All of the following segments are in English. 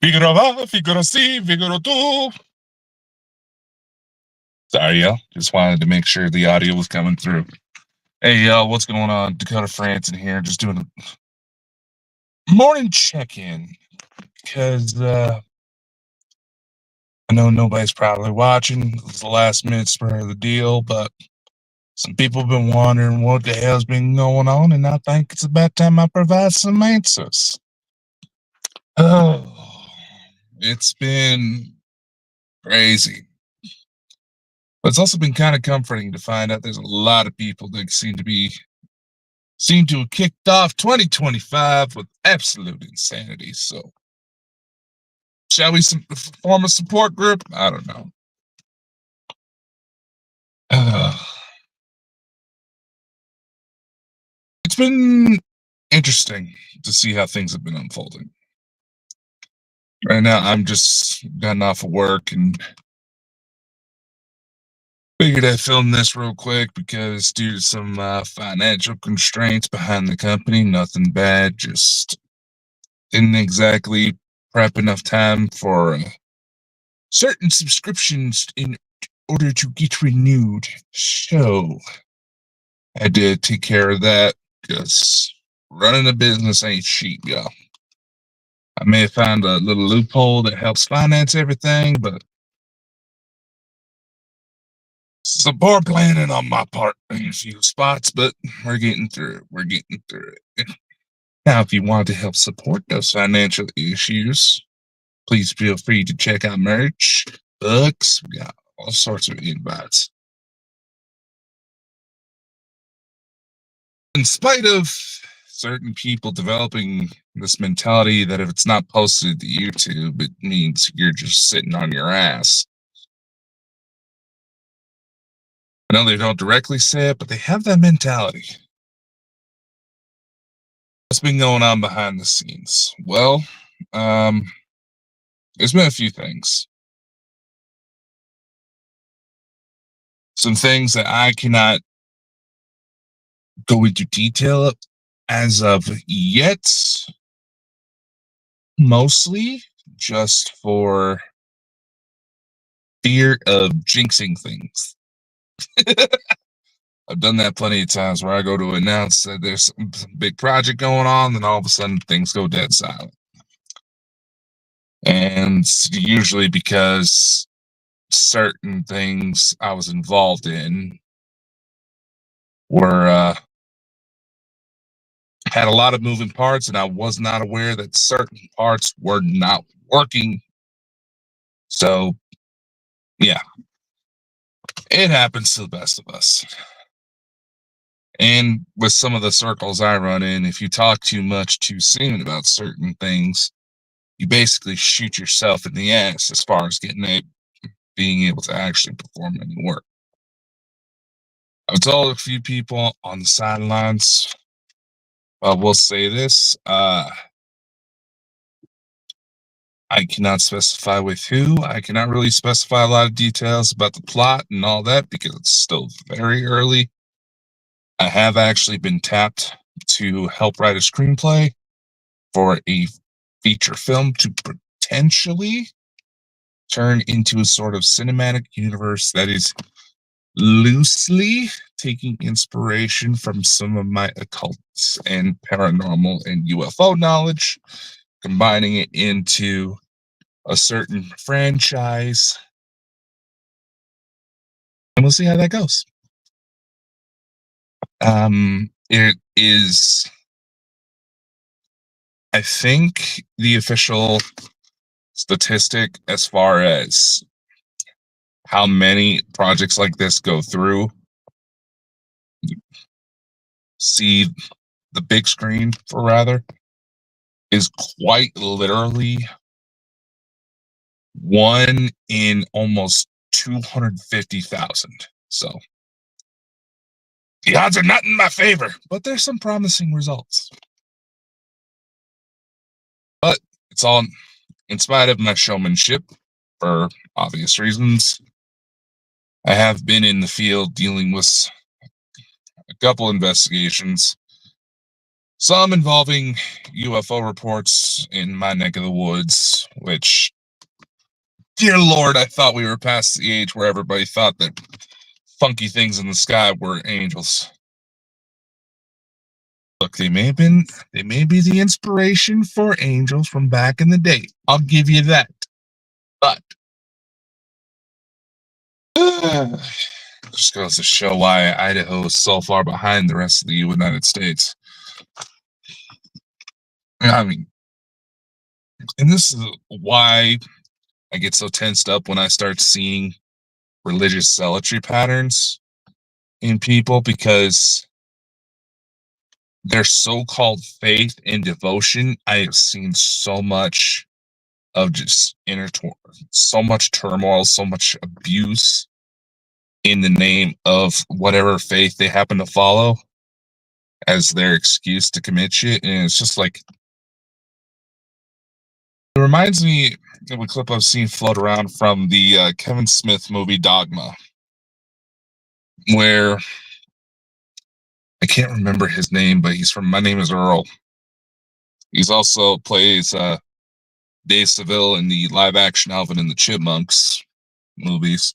Figaro va, figaro si, figaro tu. Sorry, y'all. Just wanted to make sure the audio was coming through. Hey, y'all, what's going on? Dakota France in here, just doing a morning check-in. Because I know nobody's probably watching. It's the last minute spur of the deal, but some people have been wondering what the hell's been going on, and I think it's about time I provide some answers. Oh, it's been crazy. But it's also been kind of comforting to find out there's a lot of people that seem to have kicked off 2025 with absolute insanity. So, shall we form a support group? I don't know. It's been interesting to see how things have been unfolding. Right now, I'm just gotten off of work and figured I'd film this real quick because due to some financial constraints behind the company, nothing bad, just didn't exactly prep enough time for certain subscriptions in order to get renewed. So I had to take care of that because running a business ain't cheap, y'all. I may have found a little loophole that helps finance everything, but some poor planning on my part in a few spots, but we're getting through it. We're getting through it. Now, if you want to help support those financial issues, please feel free to check out merch, books. We got all sorts of invites. In spite of certain people developing this mentality that if it's not posted to YouTube, it means you're just sitting on your ass. I know they don't directly say it, but they have that mentality. What's been going on behind the scenes? Well, there's been a few things. Some things that I cannot go into detail as of yet, mostly just for fear of jinxing things. I've done that plenty of times where I go to announce that there's some big project going on, then all of a sudden things go dead silent. And usually because certain things I was involved in were had a lot of moving parts, and I was not aware that certain parts were not working. So, yeah, it happens to the best of us. And with some of the circles I run in, if you talk too much too soon about certain things, you basically shoot yourself in the ass as far as being able to actually perform any work. I've told a few people on the sidelines, we'll say this, I cannot specify with who. I cannot really specify a lot of details about the plot and all that because it's still very early. I have actually been tapped to help write a screenplay for a feature film to potentially turn into a sort of cinematic universe that is loosely taking inspiration from some of my occult and paranormal and UFO knowledge, combining it into a certain franchise, and we'll see how that goes. It is, I think, the official statistic as far as how many projects like this go through, see the big screen for rather, is quite literally one in almost 250,000. So the odds are not in my favor, but there's some promising results. But it's all in spite of my showmanship, for obvious reasons. I have been in the field dealing with a couple investigations Some involving UFO reports in my neck of the woods, which, dear Lord, I thought we were past the age where everybody thought that funky things in the sky were angels. Look, they may be the inspiration for angels from back in the day. I'll give you that. But just goes to show why Idaho is so far behind the rest of the United States. I mean, and this is why I get so tensed up when I start seeing religious zealotry patterns in people, because their so-called faith and devotion, I have seen so much of just so much turmoil, so much abuse in the name of whatever faith they happen to follow as their excuse to commit shit. And it's just like, it reminds me of a clip I've seen float around from the Kevin Smith movie Dogma, where I can't remember his name, but he's from My Name is Earl. He's also plays Dave Seville in the live action Alvin and the Chipmunks movies,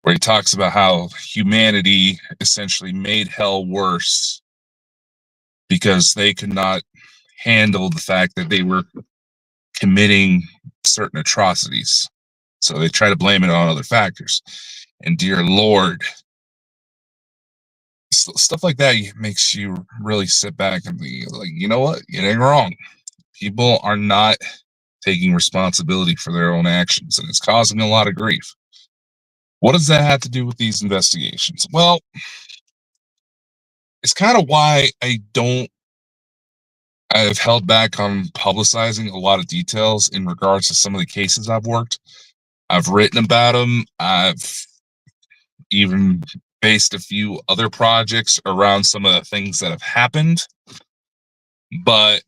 where he talks about how humanity essentially made hell worse because they could not handle the fact that they were committing certain atrocities. So they try to blame it on other factors. And dear Lord, stuff like that makes you really sit back and be like, you know what? It ain't wrong. People are not taking responsibility for their own actions, and it's causing a lot of grief. What does that have to do with these investigations? Well, it's kind of why I've held back on publicizing a lot of details in regards to some of the cases I've worked. I've written about them. I've even based a few other projects around some of the things that have happened. But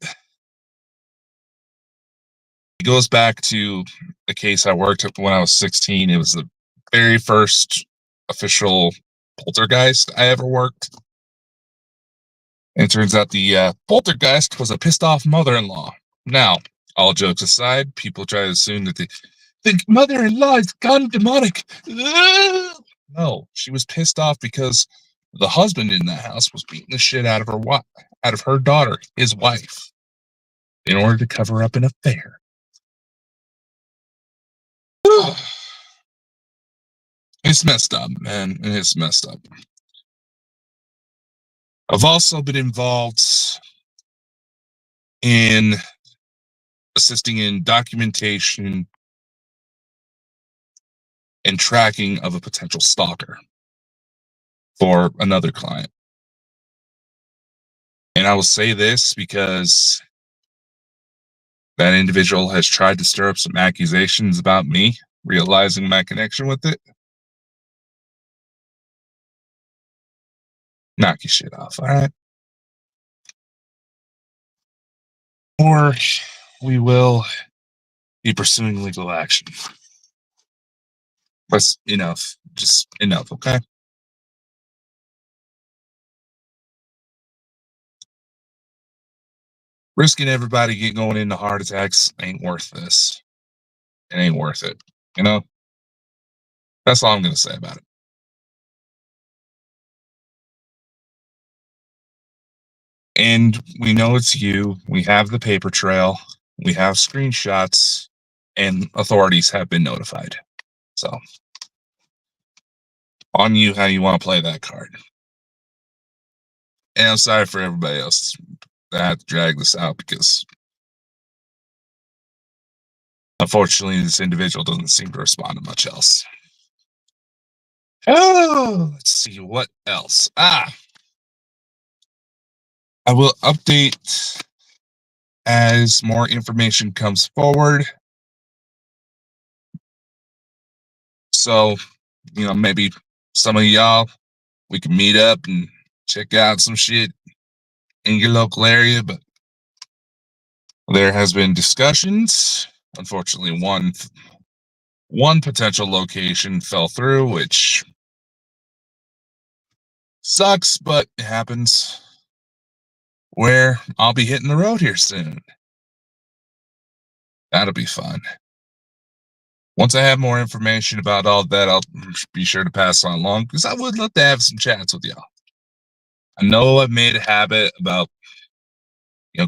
it goes back to a case I worked at when I was 16. It was the very first official poltergeist I ever worked. And it turns out the poltergeist was a pissed off mother-in-law. Now, all jokes aside, people try to assume that they think mother-in-law is gone demonic. No, she was pissed off because the husband in that house was beating the shit out of her daughter, his wife, in order to cover up an affair. It's messed up, man. It's messed up. I've also been involved in assisting in documentation and tracking of a potential stalker for another client. And I will say this because that individual has tried to stir up some accusations about me, realizing my connection with it. Knock your shit off, all right? Or we will be pursuing legal action. That's enough. Just enough, okay? Risking everybody going into heart attacks ain't worth this. It ain't worth it. You know? That's all I'm going to say about it. And we know it's you. We have the paper trail. We have screenshots. And authorities have been notified. So, on you how you want to play that card. And I'm sorry for everybody else that had to drag this out, because unfortunately this individual doesn't seem to respond to much else. Oh, let's see what else. I will update as more information comes forward. So, maybe some of y'all, we can meet up and check out some shit in your local area. But there has been discussions. Unfortunately, one potential location fell through, which sucks, but it happens. where I'll be hitting the road here soon. That'll be fun. Once I have more information about all that, I'll be sure to pass on along because I would love to have some chats with y'all. I know I've made a habit about,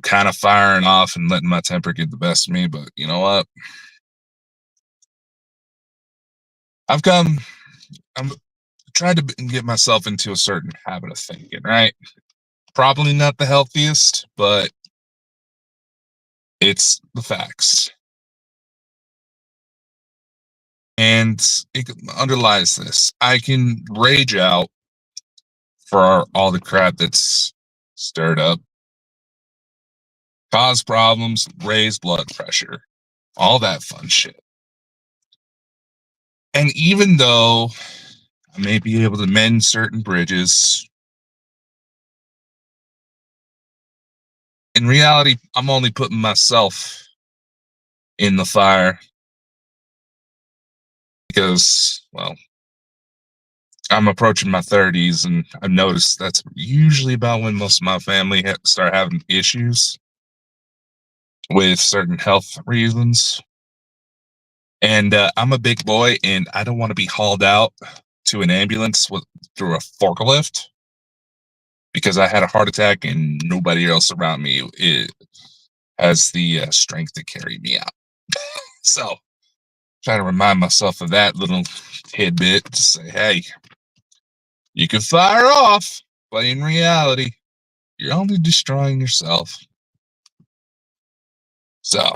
kind of firing off and letting my temper get the best of me, but you know what? I've come, I'm tried to get myself into a certain habit of thinking, right? Probably not the healthiest, but it's the facts. And it underlies this. I can rage out for all the crap that's stirred up, cause problems, raise blood pressure, all that fun shit. And even though I may be able to mend certain bridges, in reality, I'm only putting myself in the fire because, well, I'm approaching my 30s, and I've noticed that's usually about when most of my family start having issues with certain health reasons. And I'm a big boy, and I don't want to be hauled out to an ambulance through a forklift because I had a heart attack and nobody else around me has the strength to carry me out. So, trying to remind myself of that little tidbit to say, hey, you can fire off, but in reality, you're only destroying yourself. So,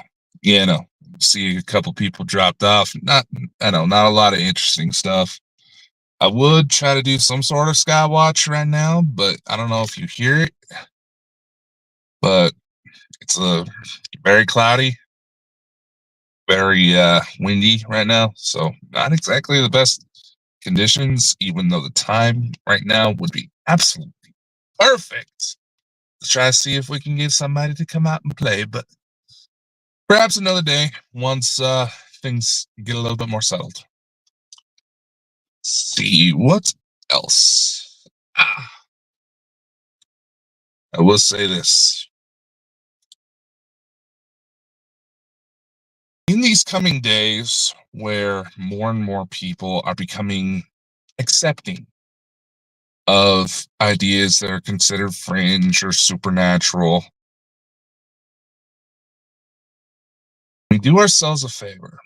see a couple people dropped off. Not a lot of interesting stuff. I would try to do some sort of sky watch right now, but I don't know if you hear it. But it's very cloudy, very windy right now, so not exactly the best conditions. Even though the time right now would be absolutely perfect to try to see if we can get somebody to come out and play, but perhaps another day once things get a little bit more settled. See what else. I will say this. In these coming days, where more and more people are becoming accepting of ideas that are considered fringe or supernatural, we do ourselves a favor.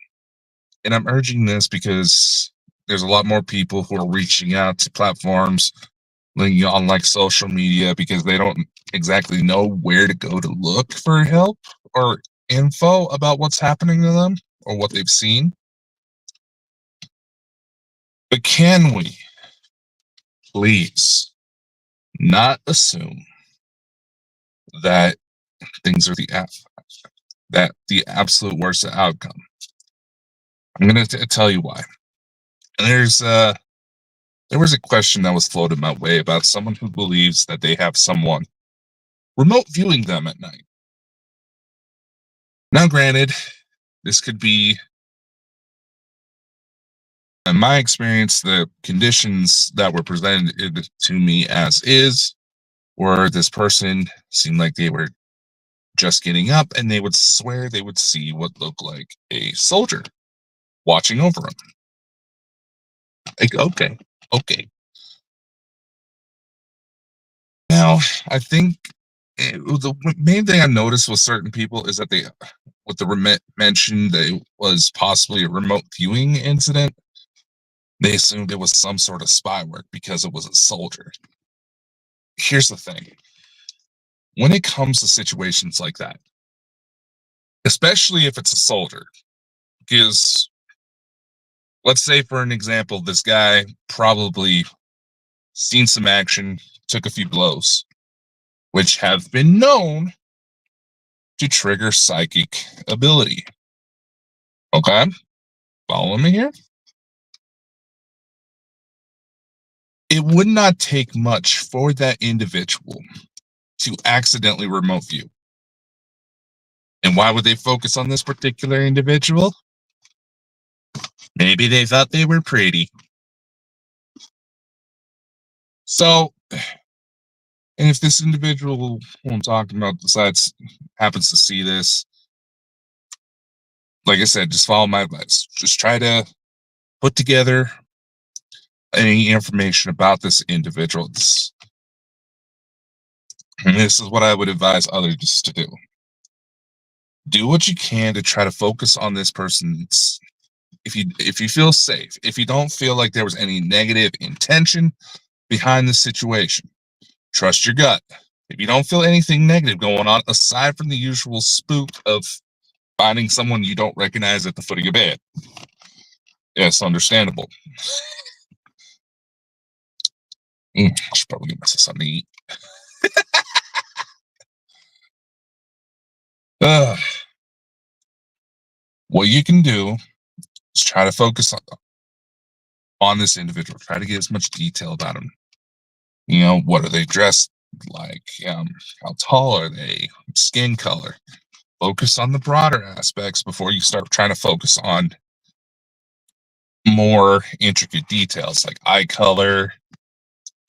And I'm urging this because there's a lot more people who are reaching out to platforms on like social media because they don't exactly know where to go to look for help or info about what's happening to them or what they've seen. But can we please not assume that things are the absolute worst outcome? I'm going to tell you why. And there was a question that was floated my way about someone who believes that they have someone remote viewing them at night. Now, granted, this could be, in my experience, the conditions that were presented to me as is, where this person seemed like they were just getting up and they would swear they would see what looked like a soldier watching over them. Like, okay. Now, I think the main thing I noticed with certain people is that with the mentioned that was possibly a remote viewing incident, they assumed it was some sort of spy work because it was a soldier. Here's the thing. When it comes to situations like that, especially if it's a soldier, because let's say, for an example, this guy probably seen some action, took a few blows, which have been known to trigger psychic ability. Okay? Following me here? It would not take much for that individual to accidentally remote view. And why would they focus on this particular individual? Maybe they thought they were pretty. So And if this individual who I'm talking about happens to see this, like I said, just follow my advice. Just try to put together any information about this individual. This is what I would advise others to do. Do what you can to try to focus on this person's. If you feel safe, if you don't feel like there was any negative intention behind the situation, trust your gut. If you don't feel anything negative going on aside from the usual spook of finding someone you don't recognize at the foot of your bed, it's understandable. I should probably get myself something to eat. What you can do is try to focus on this individual. Try to get as much detail about them. What are they dressed like? How tall are they? Skin color. Focus on the broader aspects before you start trying to focus on more intricate details like eye color.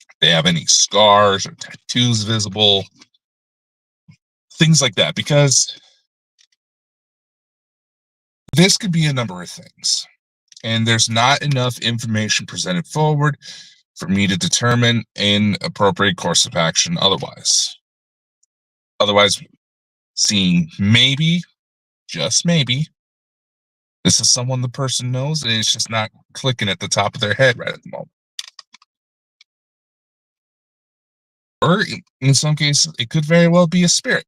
If they have any scars or tattoos visible, things like that, because this could be a number of things, and there's not enough information presented forward for me to determine an appropriate course of action otherwise. Seeing maybe, just maybe, this is someone the person knows and it's just not clicking at the top of their head right at the moment. Or in some cases, it could very well be a spirit.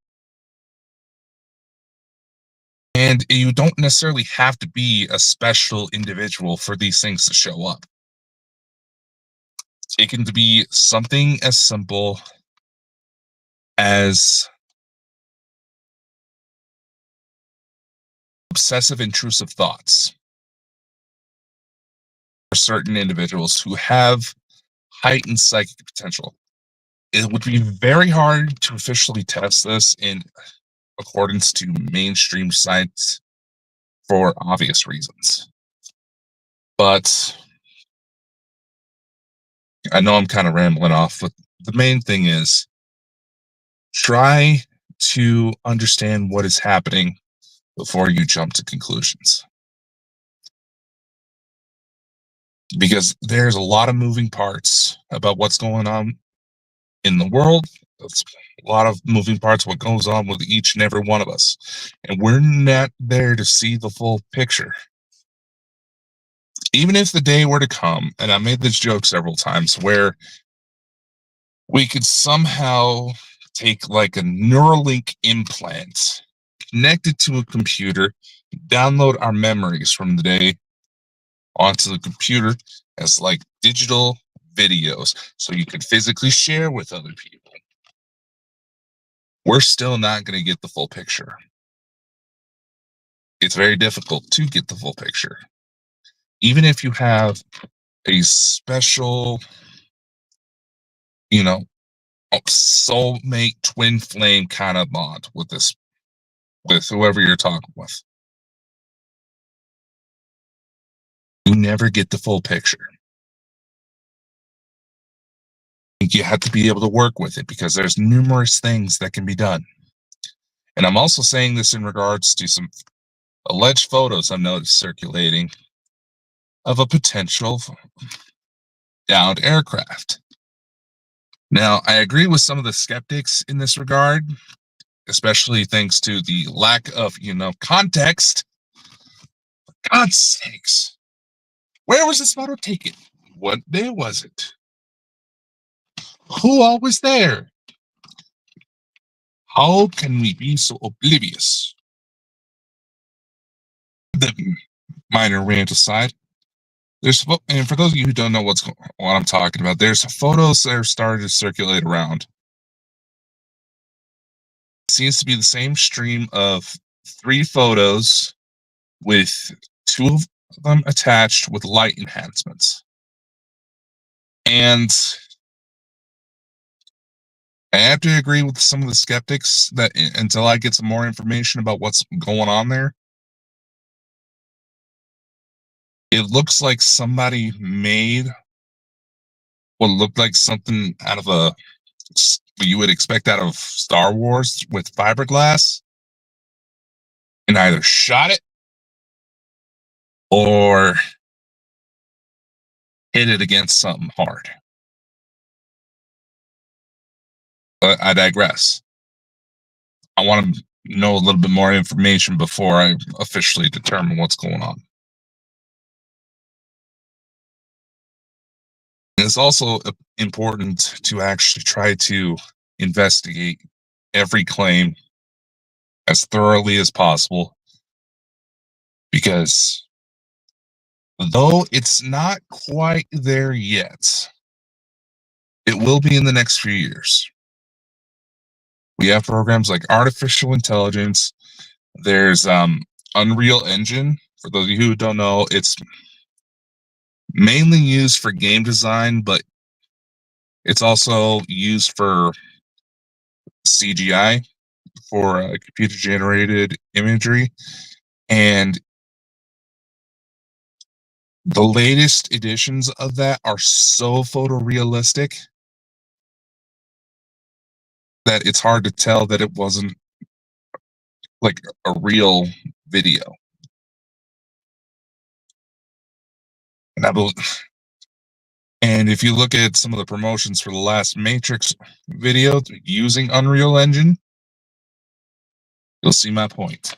And you don't necessarily have to be a special individual for these things to show up. It can be something as simple as obsessive intrusive thoughts for certain individuals who have heightened psychic potential. It would be very hard to officially test this in accordance to mainstream science for obvious reasons. But I know I'm kind of rambling off, but the main thing is try to understand what is happening before you jump to conclusions. Because there's a lot of moving parts about what's going on in the world. There's a lot of moving parts, what goes on with each and every one of us. And we're not there to see the full picture. Even if the day were to come, and I made this joke several times, where we could somehow take like a Neuralink implant, connect it to a computer, download our memories from the day onto the computer as like digital videos so you could physically share with other people. We're still not going to get the full picture. It's very difficult to get the full picture. Even if you have a special, soulmate twin flame kind of bond with whoever you're talking with. You never get the full picture. You have to be able to work with it because there's numerous things that can be done. And I'm also saying this in regards to some alleged photos I've noticed circulating of a potential downed aircraft. Now, I agree with some of the skeptics in this regard, especially thanks to the lack of, context. For God's sakes. Where was this photo taken? What day was it? Who all was there? How can we be so oblivious? The minor rant aside, and for those of you who don't know what I'm talking about, there's photos that are started to circulate around. It seems to be the same stream of 3 photos with 2 of them attached with light enhancements. And I have to agree with some of the skeptics that until I get some more information about what's going on there, it looks like somebody made what looked like something out of a you would expect out of Star Wars with fiberglass, and either shot it or hit it against something hard. But I digress. I want to know a little bit more information before I officially determine what's going on. It's also important to actually try to investigate every claim as thoroughly as possible, because though it's not quite there yet, it will be in the next few years. We have programs like artificial intelligence. There's Unreal Engine. For those of you who don't know, it's mainly used for game design, but it's also used for CGI, for computer generated imagery. And the latest editions of that are so photorealistic that it's hard to tell that it wasn't like a real video. And and if you look at some of the promotions for the last Matrix video using Unreal Engine, you'll see my point.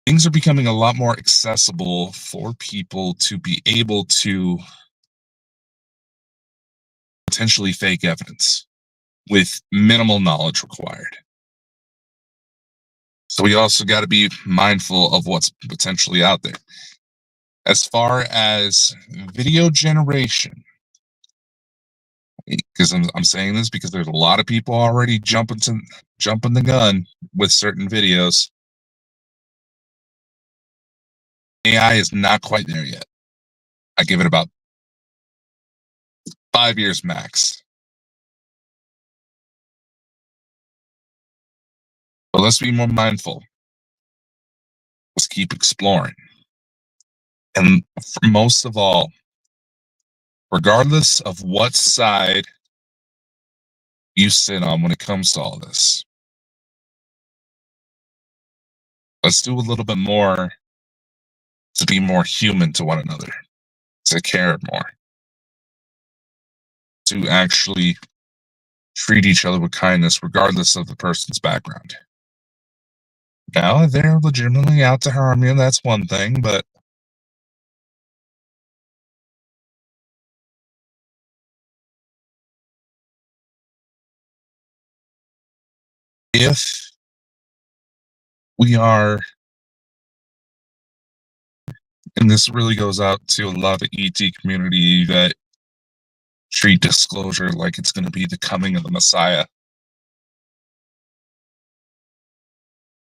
Things are becoming a lot more accessible for people to be able to potentially fake evidence with minimal knowledge required. So we also got to be mindful of what's potentially out there. As far as video generation, because I'm saying this because there's a lot of people already jumping the gun with certain videos. AI is not quite there yet. I give it about 5 years max. But let's be more mindful. Let's keep exploring. And for most of all, regardless of what side you sit on when it comes to all this, let's do a little bit more to be more human to one another, to care more, to actually treat each other with kindness, regardless of the person's background. Now, if they're legitimately out to harm you, that's one thing, but if we are, and this really goes out to a lot of the ET community that treat disclosure like it's going to be the coming of the Messiah.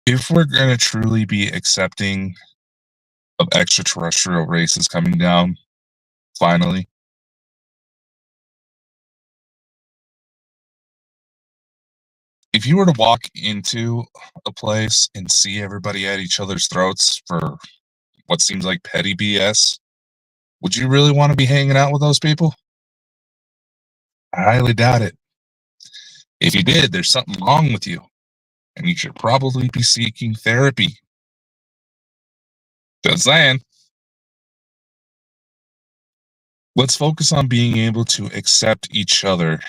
If we're going to truly be accepting of extraterrestrial races coming down, finally, if you were to walk into a place and see everybody at each other's throats for what seems like petty BS, would you really want to be hanging out with those people? I highly doubt it. If you did, there's something wrong with you, and you should probably be seeking therapy. Just saying. Let's focus on being able to accept each other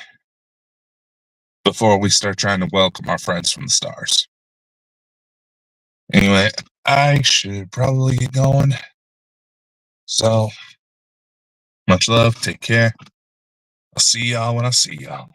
before we start trying to welcome our friends from the stars. Anyway, I should probably get going. So, much love. Take care. I'll see y'all when I see y'all.